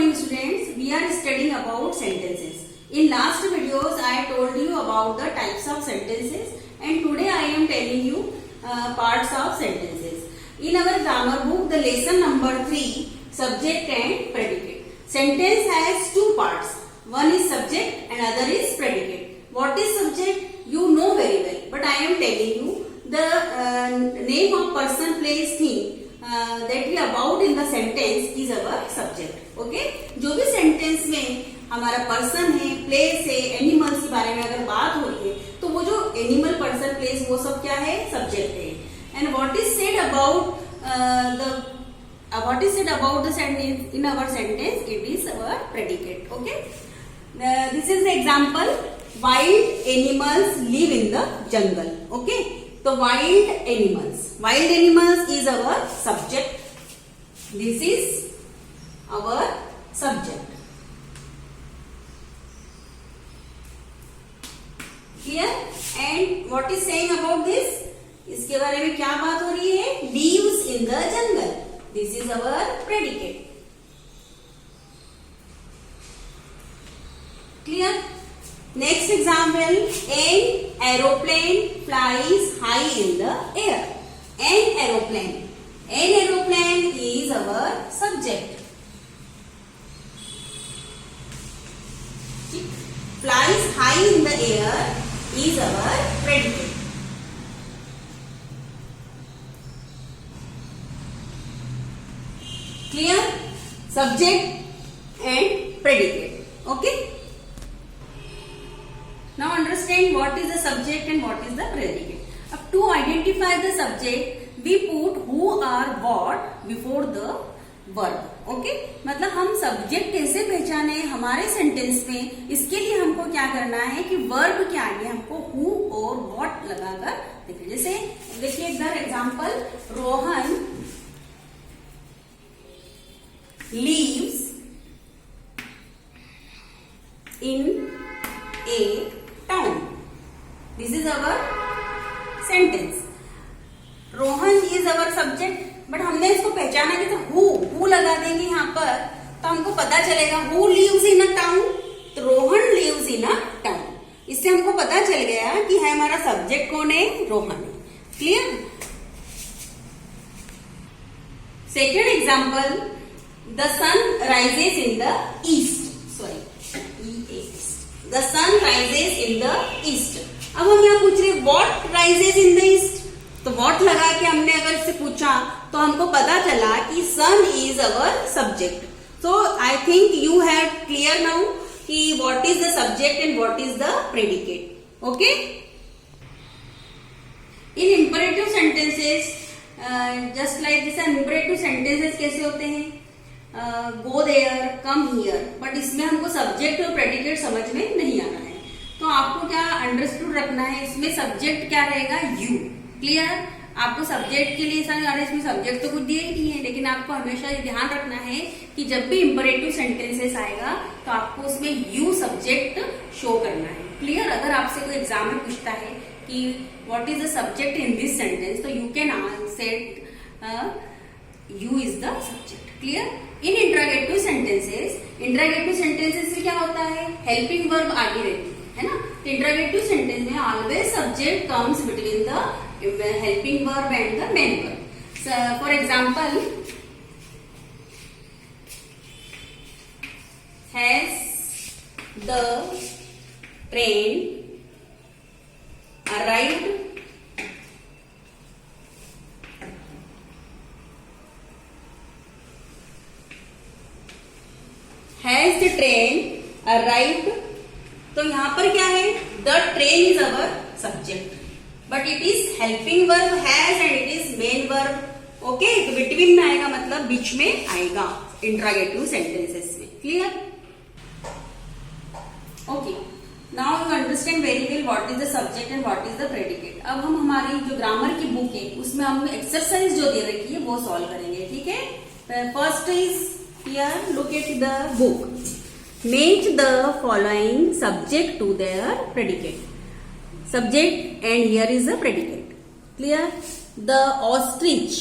morning students, we are studying about sentences. In last videos I told you about the types of sentences and today I am telling you parts of sentences. In our grammar book, the lesson number 3, subject and predicate. Sentence has two parts. One is subject and other is predicate. What is subject? You know very well, but I am telling you the name of person, place, thing that we about in the sentence is our subject. Okay? जो भी sentence में हमारा person है, place है, animals के बारे में अगर बात हो रही है, तो वो जो animal, person, place वो सब क्या है? Subject है. And what is said about the sentence in our sentence? It is our predicate. Okay? This is the example. Wild animals live in the jungle. Okay? So wild animals is our subject. This is our subject. Clear? And what is saying about this? इसके बारे में क्या बात हो रही है? Lives in the jungle. This is our predicate. Clear? Next example, an aeroplane flies high in the air. An aeroplane is our subject. Flies high in the air is our predicate. Clear? Subject and predicate. Okay? Now understand what is the subject and what is the predicate. To identify the subject, we put who or what before the verb. Okay? मतलब हम subject कैसे पहचाने हमारे sentence में, इसके लिए हमको क्या करना है कि verb के आगे हमको who और what लगाकर देखिए. जैसे देखिए इधर example, Rohan lives in a town. This is our sentence. Rohan is our subject, but हमने इसको पहचाना कि तो who लगा देंगे यहाँ पर तो हमको पता चलेगा who lives in a town. तो Rohan lives in a town. इससे हमको पता चल गया कि है हमारा सब्जेक्ट कौन है? रोहन है. Clear? Second example, the sun rises in the east. The sun rises in the east. अब हम यहाँ पूछ रहे what rises in the east. तो what लगा के हमने अगर इससे पूछा तो हमको पता चला कि sun is our subject. So I think you have clear now कि what is the subject and what is the predicate. Okay? In imperative sentences, just like this, imperative sentences कैसे होते हैं? Go there, come here, but इसमें हमको subject और predicate समझ में नहीं आना है. तो आपको क्या अंडरस्टूड रखना है, इसमें सब्जेक्ट क्या रहेगा? यू. क्लियर? आपको सब्जेक्ट के लिए इसमें सब्जेक्ट तो कुछ दिए ही नहीं है, लेकिन आपको हमेशा ये ध्यान रखना है कि जब भी इंपरेटिव सेंटेंसेस आएगा तो आपको उसमें यू सब्जेक्ट शो करना है. क्लियर? अगर आपसे कोई एग्जाम में पूछता है कि what is the subject in this sentence, तो you can answer you is the subject. Clear? In interrogative sentences में क्या होता है? हेल्पिंग वर्ब आगे रहती है ना. इंट्रोगेटिव सेंटेंस में always subject comes between the helping verb and the main verb. For example, has the train arrived Has the train arrived? तो यहाँ पर क्या है? The train is our subject, but it is helping verb has and it is main verb. Okay? तो between में आएगा मतलब बीच में आएगा interrogative sentences में. Clear? Okay. Now you understand very well what is the subject and what is the predicate. अब हम हमारी जो ग्रामर की बुक है उसमें हम एक्सरसाइज जो दे रखी है वो सॉल्व करेंगे. ठीक है? First is here, look at the book. Match the following subject to their predicate. Subject and here is the predicate. Clear? The ostrich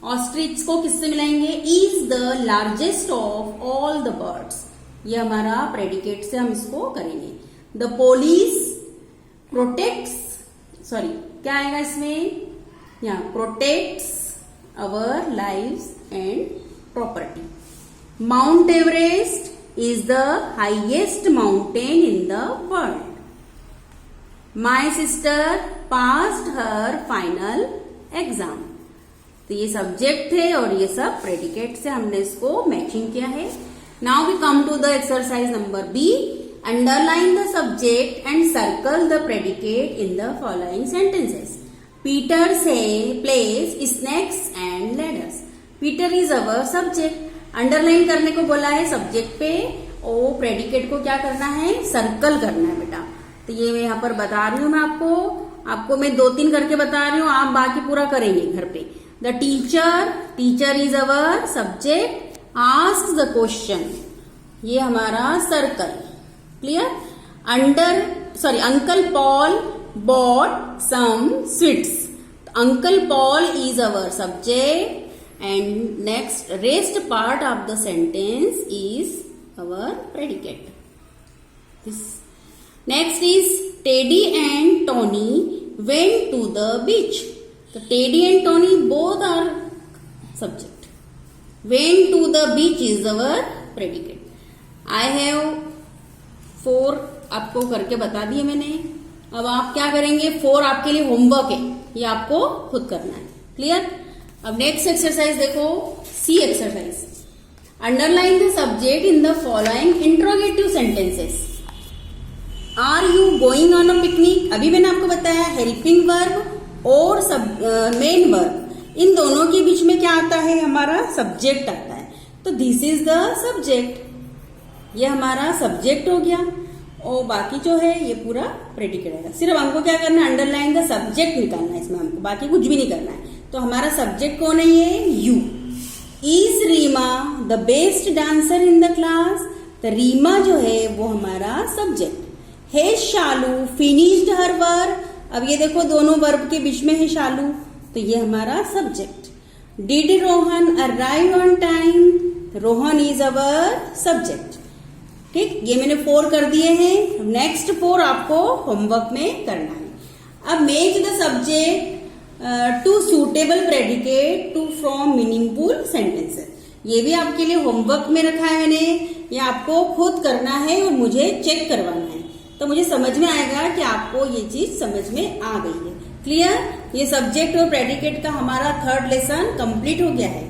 ostrich को किससे मिलाएंगे? Is the largest of all the birds. ये हमारा predicate से हम इसको करेंगे। The police protects, sorry क्या आएगा इसमें? यहाँ protects our lives and property. Mount Everest is the highest mountain in the world. My sister passed her final exam. तो ये सब्जेक्ट है और ये सब प्रेडिकेट से हमने इसको मैचिंग किया है। Now we come to the exercise number B. Underline the subject and circle the predicate in the following sentences. Peter से plays snakes and ladders. Peter is our subject. Underline करने को बोला है सब्जेक्ट पे और predicate को क्या करना है? सर्कल करना है बेटा। तो ये मैं यहाँ पर बता रही हूँ मैं आपको मैं 2-3 करके बता रही हूँ, आप बाकी पूरा करेंगे घर पे। The teacher is our subject. Ask the question, ये हमारा circle. Clear? Uncle Paul bought some sweets. Uncle Paul is our subject and next rest part of the sentence is our predicate. Next is Teddy and Tony went to the beach. So Teddy and Tony both are subject. Went to the beach is our predicate. I have 4 आपको करके बता दिए मैंने। अब आप क्या करेंगे? 4 आपके लिए होमवर्क है, ये आपको खुद करना है। क्लियर? अब नेक्स्ट एक्सरसाइज देखो, C exercise. Underline the subject in the following interrogative sentences. Are you going on a picnic? अभी मैंने आपको बताया हेल्पिंग वर्ब और मेन वर्ब, इन दोनों के बीच में क्या आता है? हमारा सब्जेक्ट आता है। तो दिस इज द सब्जेक्ट, ये हमारा सब्जेक्ट हो गया और बाकी जो है ये पूरा प्रेडिकेट है। सिर्फ हमको क्या करना है? अंडरलाइन द सब्जेक्ट निकालना है इसमें, हमको बाकी कुछ भी नहीं करना है। तो हमारा सब्जेक्ट कौन है? ये you. Is Reema the best dancer in the class? तो रीमा जो है वो हमारा सब्जेक्ट। है शालू फिनिश्ड हर वर्क? अब ये देखो दोनों वर्ब के बीच में है शालू, तो ये हमारा subject. Did Rohan arrive on time? Rohan is our subject. ठीक, ये मैंने 4 कर दिए हैं। नेक्स्ट 4 आपको होमवर्क में करना है। अब match the subject to suitable predicate to from meaningful sentences. ये भी आपके लिए होमवर्क में रखा है मैंने, ये आपको खुद करना है और मुझे चेक करवाना है, तो मुझे समझ में आएगा कि आपको ये चीज समझ में आ गई है। क्लियर? ये सब्जेक्ट और प्रेडिकेट का हमारा 3rd लेसन कंप्लीट हो गया है।